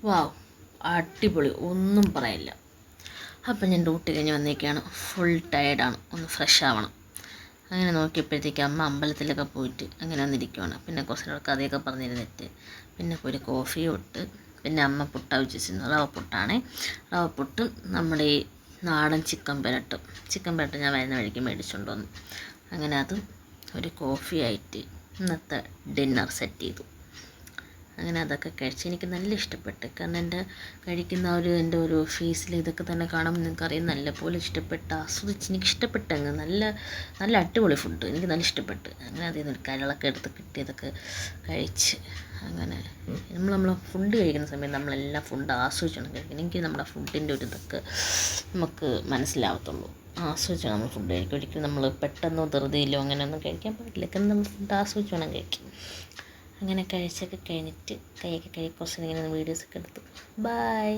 വാവ്, അടിപൊളി, ഒന്നും പറയില്ല. അപ്പം ഞാൻ ഡ്യൂട്ടി കഴിഞ്ഞ് വന്നേക്കാണ്, ഫുൾ ടയേർഡാണ്, ഒന്ന് ഫ്രഷ് ആവണം. അങ്ങനെ നോക്കിയപ്പോഴത്തേക്ക് അമ്മ അമ്പലത്തിലൊക്കെ പോയിട്ട് അങ്ങനെ വന്നിരിക്കുവാണ്. പിന്നെ കുറച്ച് നേരം കഥയൊക്കെ പറഞ്ഞിരുന്നിട്ട് പിന്നെ ഒരു കോഫിയും ഇട്ട് പിന്നെ അമ്മ പുട്ടാണ് വെച്ചിരുന്നു. റവപ്പുട്ടാണേ. റവപ്പുട്ടും നമ്മുടെ ഈ നാടൻ ചിക്കൻ പെരട്ടും ഞാൻ വരുന്ന വഴിക്ക് മേടിച്ചുകൊണ്ട് വന്നു. അങ്ങനെ അതും ഒരു കോഫിയായിട്ട് ഇന്നത്തെ ഡിന്നർ സെറ്റ് ചെയ്തു. അങ്ങനെ അതൊക്കെ കഴിച്ച് എനിക്ക് നല്ല ഇഷ്ടപ്പെട്ടു. കാരണം എൻ്റെ ഒരു ഫേസിൽ ഇതൊക്കെ തന്നെ കാണുമ്പോൾ നിങ്ങൾക്കറിയാം, നല്ലപോലെ ഇഷ്ടപ്പെട്ട് ആസ്വദിച്ച് എനിക്ക് ഇഷ്ടപ്പെട്ടങ്ങ് നല്ല അടിപൊളി ഫുഡ്, എനിക്ക് നല്ല ഇഷ്ടപ്പെട്ട്. അങ്ങനെ അതിൽ നിന്ന് കരളൊക്കെ എടുത്ത് കിട്ടിയതൊക്കെ കഴിച്ച് അങ്ങനെ നമ്മൾ ഫുഡ് കഴിക്കുന്ന സമയത്ത് നമ്മളെല്ലാം ഫുഡ് ആസ്വദിച്ചാണ് കഴിക്കുന്നത്. എനിക്ക് നമ്മുടെ ഫുഡിൻ്റെ ഒരു ഇതൊക്കെ നമുക്ക് മനസ്സിലാവത്തുള്ളൂ. ആസ്വദിച്ചാണ് നമ്മൾ ഫുഡ് കഴിക്കും. ഒരിക്കലും നമ്മൾ പെട്ടെന്നോ ധൃതിയിലോ അങ്ങനെയൊന്നും കഴിക്കാൻ പാടില്ല. കാരണം നമ്മൾ ഫുഡ് ആസ്വദിച്ച് വേണം കഴിക്കും. അങ്ങനെ കഴിച്ചൊക്കെ കഴിഞ്ഞിട്ട് കൈയൊക്കെ കഴുകി കുറച്ച് ഇങ്ങനെ വീഡിയോസൊക്കെ എടുത്തു. ബൈ.